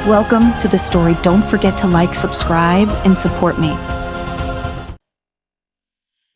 Welcome to the story. Don't forget to like, subscribe, and support me.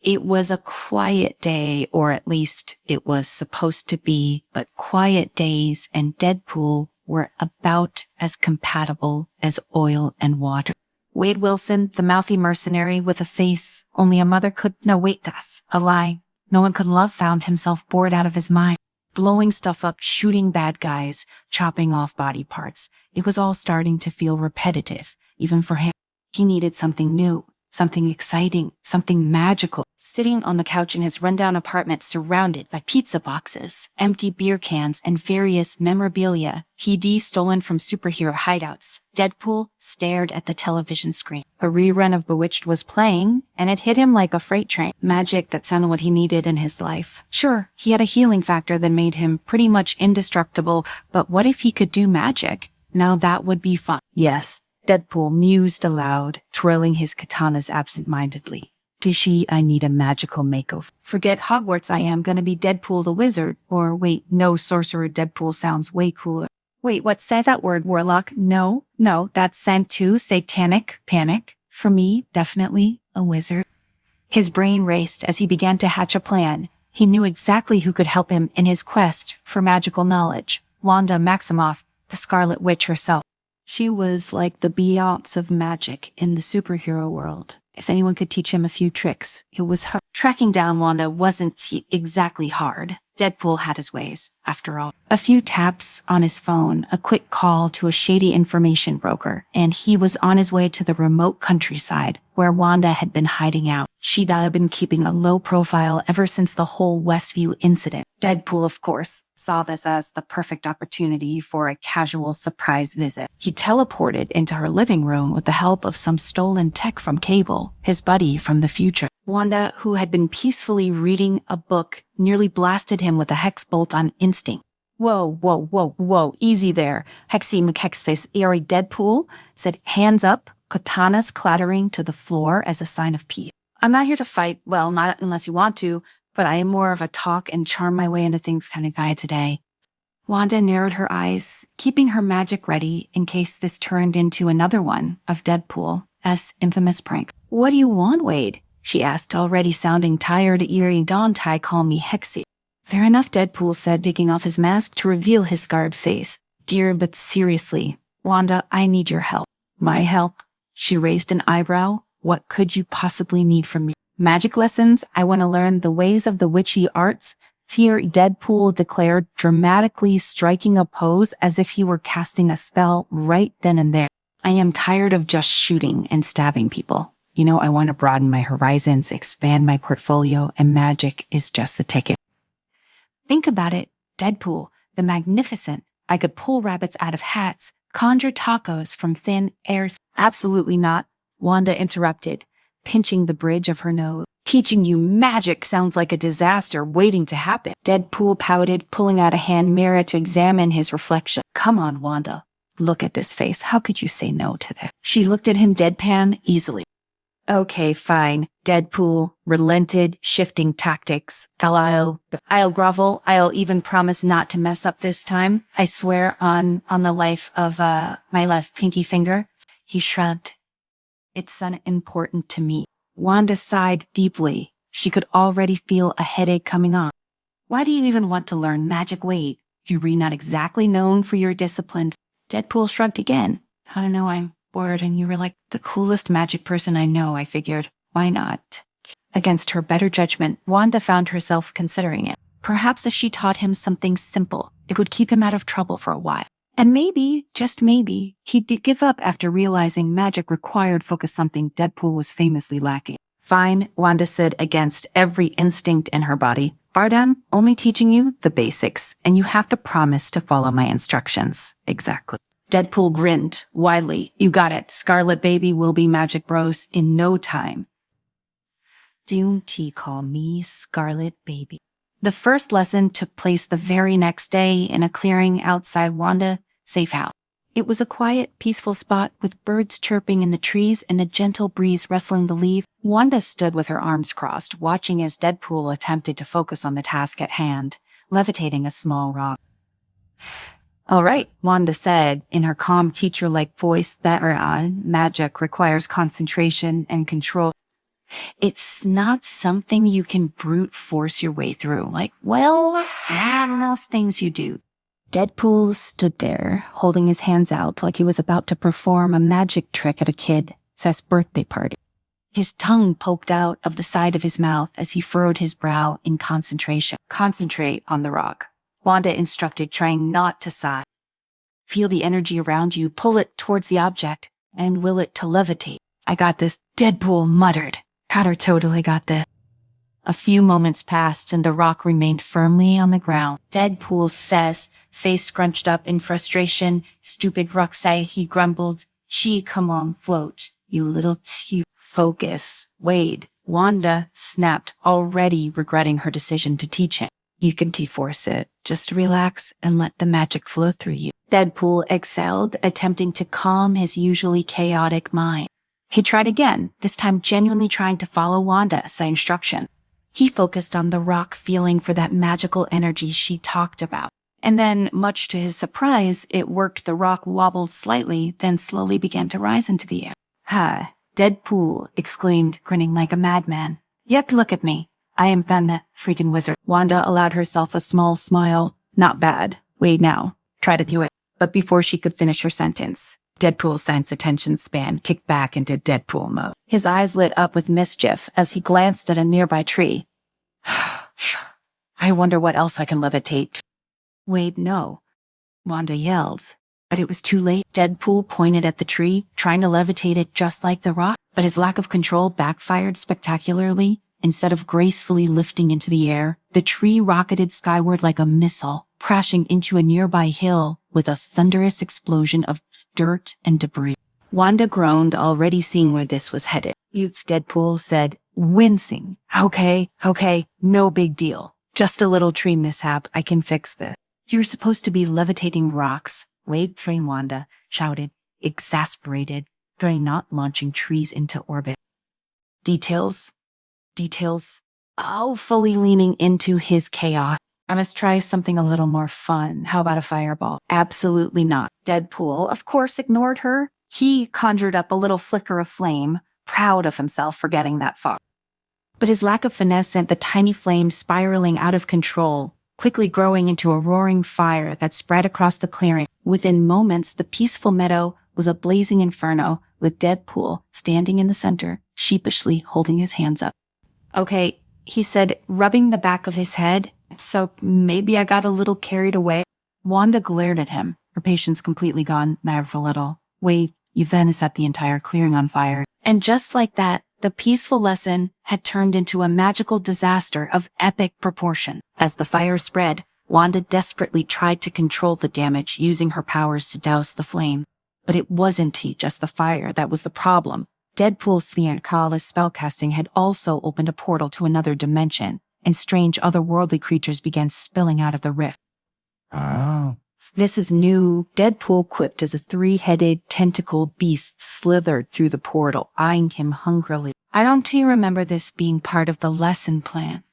It was a quiet day, or at least it was supposed to be, but quiet days and Deadpool were about as compatible as oil and water. Wade Wilson, the mouthy mercenary with a face only a mother could— no, wait, that's a lie. No one could love, found himself bored out of his mind. Blowing stuff up, shooting bad guys, chopping off body parts. It was all starting to feel repetitive, even for him. He needed something new, something exciting, something magical. Sitting on the couch in his rundown apartment surrounded by pizza boxes, empty beer cans, and various memorabilia he'd stolen from superhero hideouts, Deadpool stared at the television screen. A rerun of Bewitched was playing, and it hit him like a freight train. Magic, that sounded what he needed in his life. Sure, he had a healing factor that made him pretty much indestructible, but what if he could do magic? Now that would be fun. Yes, Deadpool mused aloud, twirling his katanas absent-mindedly. Dishy, I need a magical makeover. Forget Hogwarts, I am gonna be Deadpool the wizard. Or wait, no, sorcerer Deadpool sounds way cooler. Wait, what? Say that word, warlock. No, that's Santu, satanic, panic. For me, definitely a wizard. His brain raced as he began to hatch a plan. He knew exactly who could help him in his quest for magical knowledge. Wanda Maximoff, the Scarlet Witch herself. She was like the Beyonce of magic in the superhero world. If anyone could teach him a few tricks, it was her. Tracking down Wanda wasn't exactly hard. Deadpool had his ways, after all. A few taps on his phone, a quick call to a shady information broker, and he was on his way to the remote countryside where Wanda had been hiding out. She'd been keeping a low profile ever since the whole Westview incident. Deadpool, of course, saw this as the perfect opportunity for a casual surprise visit. He teleported into her living room with the help of some stolen tech from Cable, his buddy from the future. Wanda, who had been peacefully reading a book, nearly blasted him with a hex bolt on instinct. Whoa, easy there. Hexy McHexface Airy Deadpool said, hands up, katanas clattering to the floor as a sign of peace. I'm not here to fight, well, not unless you want to, but I am more of a talk and charm my way into things kind of guy today. Wanda narrowed her eyes, keeping her magic ready in case this turned into another one of Deadpool's infamous prank. What do you want, Wade? She asked, already sounding tired. Eerie, don't I call me Hexy? Fair enough, Deadpool said, taking off his mask to reveal his scarred face. Dear, but seriously, Wanda, I need your help. My help? She raised an eyebrow. What could you possibly need from me? Magic lessons? I want to learn the ways of the witchy arts. Fear, Deadpool declared, dramatically striking a pose as if he were casting a spell right then and there. I am tired of just shooting and stabbing people. You know, I want to broaden my horizons, expand my portfolio, and magic is just the ticket. Think about it, Deadpool, the magnificent. I could pull rabbits out of hats, conjure tacos from thin air. Absolutely not, Wanda interrupted, pinching the bridge of her nose. Teaching you magic sounds like a disaster waiting to happen. Deadpool pouted, pulling out a hand mirror to examine his reflection. Come on, Wanda. Look at this face. How could you say no to that? She looked at him deadpan, easily. Okay, fine. Deadpool relented, shifting tactics. I'll grovel. I'll even promise not to mess up this time. I swear on the life of my left pinky finger. He shrugged. It's unimportant to me. Wanda sighed deeply. She could already feel a headache coming on. Why do you even want to learn magic, Wade? You're not exactly known for your discipline. Deadpool shrugged again. I don't know, I'm bored, and you were like the coolest magic person I know. I figured, why not? Against her better judgment, Wanda found herself considering it. Perhaps if she taught him something simple, it would keep him out of trouble for a while. And maybe, just maybe, he'd give up after realizing magic required focus, something Deadpool was famously lacking. Fine, Wanda said against every instinct in her body. I'm only teaching you the basics, and you have to promise to follow my instructions. Exactly. Deadpool grinned widely. You got it. Scarlet Baby will be Magic Bros in no time. Don't you call me Scarlet Baby. The first lesson took place the very next day in a clearing outside Wanda safe house. It was a quiet, peaceful spot with birds chirping in the trees and a gentle breeze rustling the leaves. Wanda stood with her arms crossed, watching as Deadpool attempted to focus on the task at hand, levitating a small rock. All right, Wanda said in her calm teacher-like voice that magic requires concentration and control. It's not something you can brute force your way through. Most things you do. Deadpool stood there, holding his hands out like he was about to perform a magic trick at a kid's birthday party. His tongue poked out of the side of his mouth as he furrowed his brow in concentration. Concentrate on the rock, Wanda instructed, trying not to sigh. Feel the energy around you, pull it towards the object, and will it to levitate. I got this, Deadpool muttered. Hatter totally got this. A few moments passed and the rock remained firmly on the ground. Deadpool says, face scrunched up in frustration. Stupid rock say, he grumbled. Gee, come on, float, you little Focus. Wade. Wanda snapped, already regretting her decision to teach him. You can T-force it. Just relax and let the magic flow through you. Deadpool exhaled, attempting to calm his usually chaotic mind. He tried again, this time genuinely trying to follow Wanda's instruction. He focused on the rock, feeling for that magical energy she talked about. And then, much to his surprise, it worked. The rock wobbled slightly, then slowly began to rise into the air. Ha! Deadpool exclaimed, grinning like a madman. Yep, look at me. I am the freaking wizard. Wanda allowed herself a small smile. Not bad. Wait now. Try to do it. But before she could finish her sentence, Deadpool's sense attention span kicked back into Deadpool mode. His eyes lit up with mischief as he glanced at a nearby tree. I wonder what else I can levitate. Wait, no. Wanda yelled. But it was too late. Deadpool pointed at the tree, trying to levitate it just like the rock. But his lack of control backfired spectacularly. Instead of gracefully lifting into the air, the tree rocketed skyward like a missile, crashing into a nearby hill with a thunderous explosion of dirt and debris. Wanda groaned, already seeing where this was headed. Utes, Deadpool said, wincing. Okay, no big deal. Just a little tree mishap. I can fix this. You're supposed to be levitating rocks. Wade, Frame Wanda shouted, exasperated, throwing not launching trees into orbit. Details. Oh, fully leaning into his chaos. I must try something a little more fun. How about a fireball? Absolutely not. Deadpool, of course, ignored her. He conjured up a little flicker of flame, proud of himself for getting that far. But his lack of finesse sent the tiny flame spiraling out of control, quickly growing into a roaring fire that spread across the clearing. Within moments, the peaceful meadow was a blazing inferno, with Deadpool standing in the center, sheepishly holding his hands up. Okay, he said, rubbing the back of his head. So maybe I got a little carried away. Wanda glared at him, her patience completely gone, mad for little. Wait, you then set the entire clearing on fire. And just like that, the peaceful lesson had turned into a magical disaster of epic proportion. As the fire spread, Wanda desperately tried to control the damage, using her powers to douse the flame. But it wasn't just the fire that was the problem. Deadpool's Sciencefiction spellcasting had also opened a portal to another dimension, and strange otherworldly creatures began spilling out of the rift. Oh. This is new. Deadpool quipped as a three-headed tentacle beast slithered through the portal, eyeing him hungrily. I don't remember this being part of the lesson plan.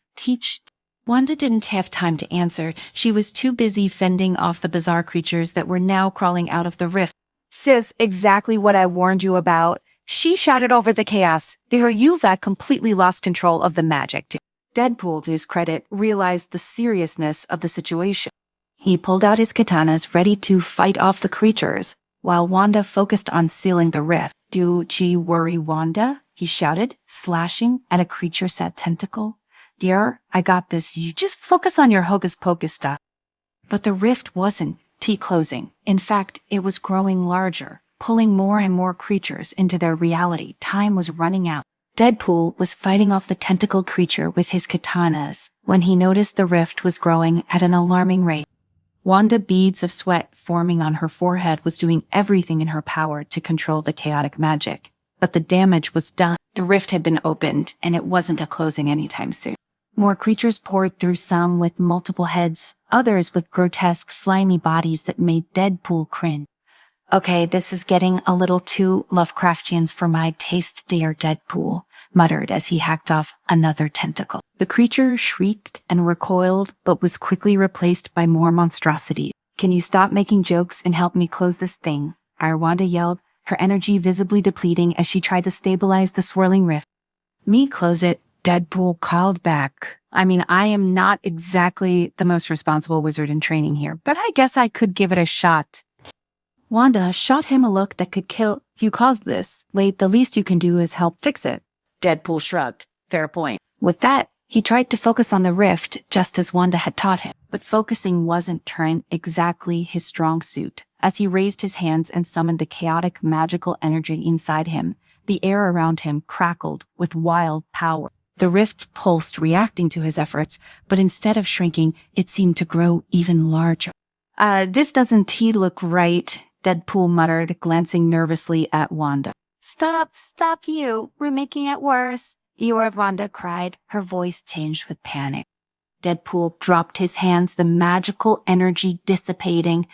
Wanda didn't have time to answer. She was too busy fending off the bizarre creatures that were now crawling out of the rift. Sis, exactly what I warned you about. She shouted over the chaos. You've completely lost control of the magic. Deadpool, to his credit, realized the seriousness of the situation. He pulled out his katanas, ready to fight off the creatures, while Wanda focused on sealing the rift. Do you worry, Wanda? He shouted, slashing at a creature-set tentacle. Dear, I got this. You just focus on your hocus-pocus stuff. But the rift wasn't closing. In fact, it was growing larger, pulling more and more creatures into their reality. Time was running out. Deadpool was fighting off the tentacled creature with his katanas when he noticed the rift was growing at an alarming rate. Wanda, beads of sweat forming on her forehead, was doing everything in her power to control the chaotic magic. But the damage was done. The rift had been opened, and it wasn't closing anytime soon. More creatures poured through, some with multiple heads, others with grotesque, slimy bodies that made Deadpool cringe. Okay, this is getting a little too Lovecraftian for my taste, dear Deadpool, muttered as he hacked off another tentacle. The creature shrieked and recoiled, but was quickly replaced by more monstrosity. Can you stop making jokes and help me close this thing? Wanda yelled, her energy visibly depleting as she tried to stabilize the swirling rift. Me close it, Deadpool called back. I mean, I am not exactly the most responsible wizard in training here, but I guess I could give it a shot. Wanda shot him a look that could kill. If you caused this, wait, the least you can do is help fix it. Deadpool shrugged. Fair point. With that, he tried to focus on the rift just as Wanda had taught him, but focusing wasn't exactly his strong suit. As he raised his hands and summoned the chaotic magical energy inside him, the air around him crackled with wild power. The rift pulsed, reacting to his efforts, but instead of shrinking, it seemed to grow even larger. This doesn't look right, Deadpool muttered, glancing nervously at Wanda. Stop you. We're making it worse. Wanda cried, her voice tinged with panic. Deadpool dropped his hands, the magical energy dissipating.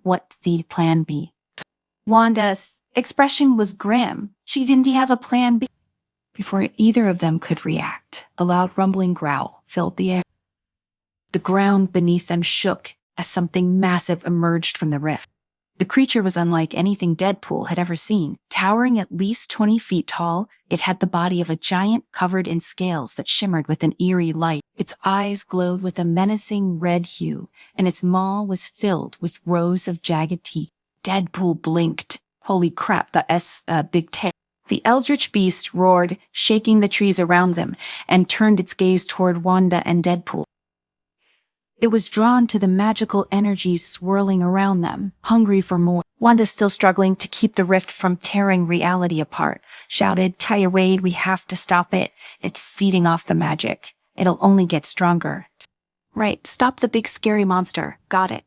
What seed plan B? Wanda's expression was grim. She didn't have a plan B. Before either of them could react, a loud rumbling growl filled the air. The ground beneath them shook as something massive emerged from the rift. The creature was unlike anything Deadpool had ever seen. Towering at least 20 feet tall, it had the body of a giant covered in scales that shimmered with an eerie light. Its eyes glowed with a menacing red hue, and its maw was filled with rows of jagged teeth. Deadpool blinked. Holy crap, that's a big tail. The eldritch beast roared, shaking the trees around them, and turned its gaze toward Wanda and Deadpool. It was drawn to the magical energies swirling around them, hungry for more. Wanda, still struggling to keep the rift from tearing reality apart, shouted, "Tirade, we have to stop it. It's feeding off the magic. It'll only get stronger." Right, stop the big scary monster. Got it.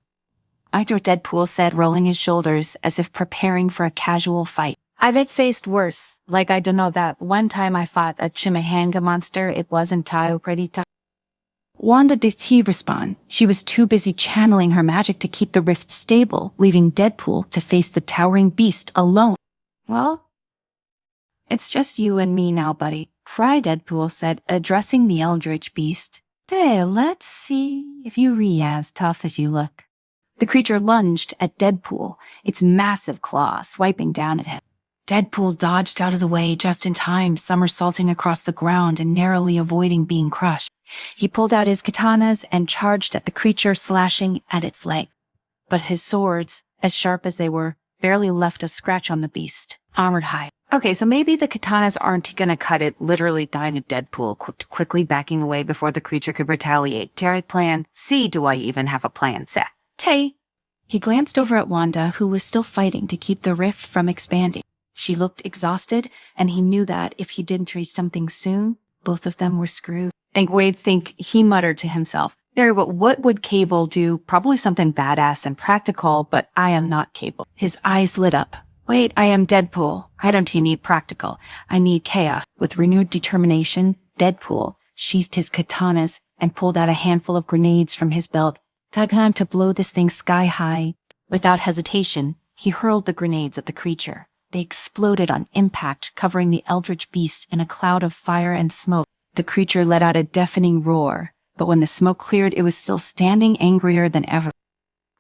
Deadpool said, rolling his shoulders as if preparing for a casual fight. I've faced worse. Like, I don't know, that one time I fought a Chimahanga monster, it wasn't pretty tough. Wanda didn't respond. She was too busy channeling her magic to keep the rift stable, leaving Deadpool to face the towering beast alone. Well, it's just you and me now, buddy, Deadpool said, addressing the eldritch beast. Hey, let's see if you're as tough as you look. The creature lunged at Deadpool, its massive claw swiping down at him. Deadpool dodged out of the way just in time, somersaulting across the ground and narrowly avoiding being crushed. He pulled out his katanas and charged at the creature, slashing at its leg. But his swords, as sharp as they were, barely left a scratch on the beast, armored high. Okay, so maybe the katanas aren't gonna cut it, literally dying at Deadpool, quickly backing away before the creature could retaliate. Plan C, do I even have a plan set? He glanced over at Wanda, who was still fighting to keep the rift from expanding. She looked exhausted, and he knew that if he didn't do something soon, both of them were screwed. He muttered to himself. What would Cable do? Probably something badass and practical, but I am not Cable. His eyes lit up. Wait, I am Deadpool. I don't need practical. I need chaos. With renewed determination, Deadpool sheathed his katanas and pulled out a handful of grenades from his belt. Time to blow this thing sky high. Without hesitation, he hurled the grenades at the creature. They exploded on impact, covering the eldritch beast in a cloud of fire and smoke. The creature let out a deafening roar, but when the smoke cleared, it was still standing, angrier than ever.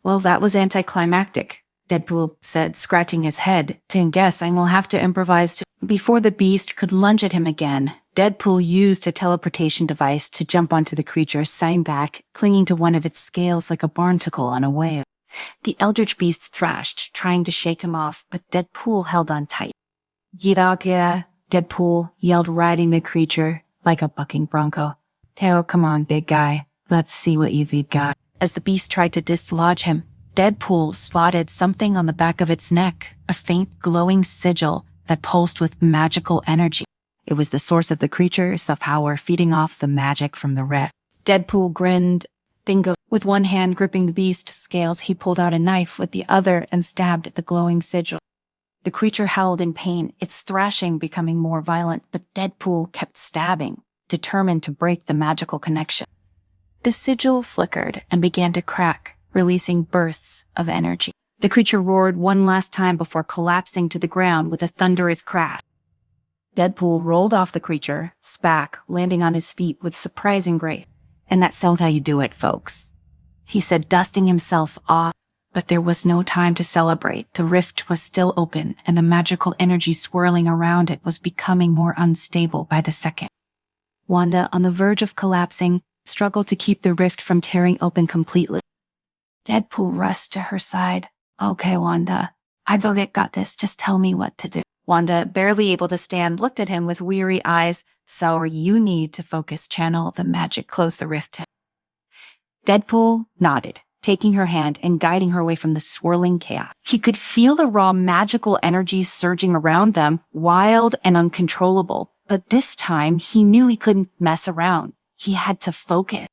Well, that was anticlimactic, Deadpool said, scratching his head. Guess I will have to improvise. Before the beast could lunge at him again, Deadpool used a teleportation device to jump onto the creature, sighing back, clinging to one of its scales like a barnacle on a whale. The eldritch beast thrashed, trying to shake him off, but Deadpool held on tight. "Yirakia," Deadpool yelled, riding the creature like a bucking bronco. "Teo, come on, big guy. Let's see what you've got." As the beast tried to dislodge him, Deadpool spotted something on the back of its neck, a faint glowing sigil that pulsed with magical energy. It was the source of the creature's power, feeding off the magic from the rift. Deadpool grinned. Bingo. With one hand gripping the beast's scales, he pulled out a knife with the other and stabbed at the glowing sigil. The creature howled in pain, its thrashing becoming more violent, but Deadpool kept stabbing, determined to break the magical connection. The sigil flickered and began to crack, releasing bursts of energy. The creature roared one last time before collapsing to the ground with a thunderous crash. Deadpool rolled off the creature, spack, landing on his feet with surprising grace. And that's how you do it, folks. he said, dusting himself off. But there was no time to celebrate. The rift was still open, and the magical energy swirling around it was becoming more unstable by the second. Wanda, on the verge of collapsing, struggled to keep the rift from tearing open completely. Deadpool rushed to her side. Okay, Wanda, I've got this. Just tell me what to do. Wanda, barely able to stand, looked at him with weary eyes. So you need to focus, channel the magic, close the rift. Deadpool nodded, taking her hand and guiding her away from the swirling chaos. He could feel the raw magical energies surging around them, wild and uncontrollable. But this time, he knew he couldn't mess around. He had to focus.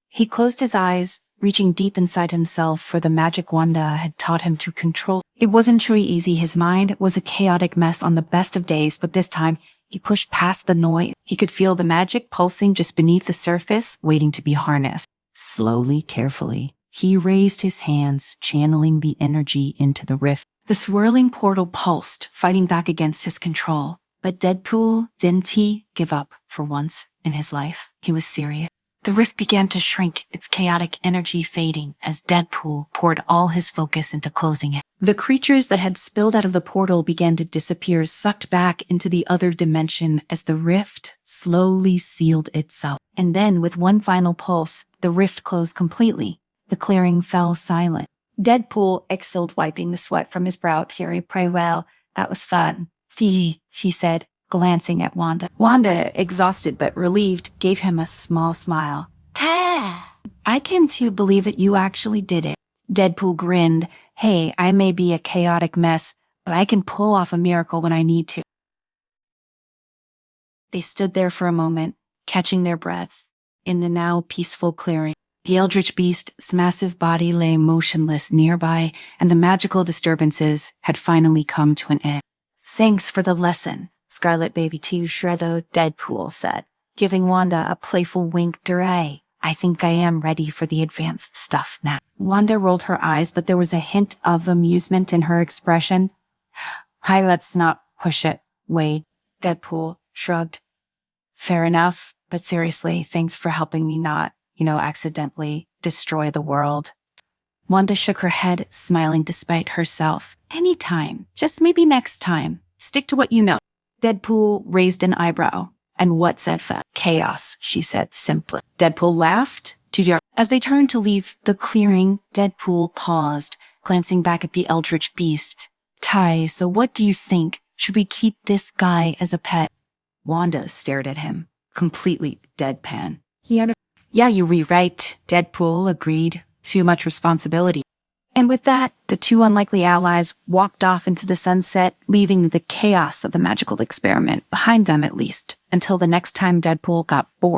He closed his eyes, reaching deep inside himself for the magic Wanda had taught him to control. It wasn't truly easy. His mind was a chaotic mess on the best of days, but this time, he pushed past the noise. He could feel the magic pulsing just beneath the surface, waiting to be harnessed. Slowly, carefully, he raised his hands, channeling the energy into the rift. The swirling portal pulsed, fighting back against his control. But Deadpool didn't give up for once in his life. He was serious. The rift began to shrink, its chaotic energy fading as Deadpool poured all his focus into closing it. The creatures that had spilled out of the portal began to disappear, sucked back into the other dimension as the rift slowly sealed itself. And then, with one final pulse, the rift closed completely. The clearing fell silent. Deadpool exhaled, wiping the sweat from his brow. Very well. That was fun. See, she said, glancing at Wanda. Wanda, exhausted but relieved, gave him a small smile. Ta! I came to believe that you actually did it. Deadpool grinned. Hey, I may be a chaotic mess, but I can pull off a miracle when I need to. They stood there for a moment, catching their breath, in the now peaceful clearing. The eldritch beast's massive body lay motionless nearby, and the magical disturbances had finally come to an end. Thanks for the lesson, Scarlet Baby T. Shreddo, Deadpool said, giving Wanda a playful wink. Duray, I think I am ready for the advanced stuff now. Wanda rolled her eyes, but there was a hint of amusement in her expression. Hi, let's not push it, Wade. Deadpool shrugged. Fair enough, but seriously, thanks for helping me not, accidentally destroy the world. Wanda shook her head, smiling despite herself. Anytime, just maybe next time. Stick to what you know. Deadpool raised an eyebrow. And what's that? Chaos, she said simply. Deadpool laughed. As they turned to leave the clearing, Deadpool paused, glancing back at the eldritch beast. Ty, so what do you think? Should we keep this guy as a pet? Wanda stared at him, completely deadpan. Yeah, you're right, Deadpool agreed. Too much responsibility. And with that, the two unlikely allies walked off into the sunset, leaving the chaos of the magical experiment behind them at least, until the next time Deadpool got bored.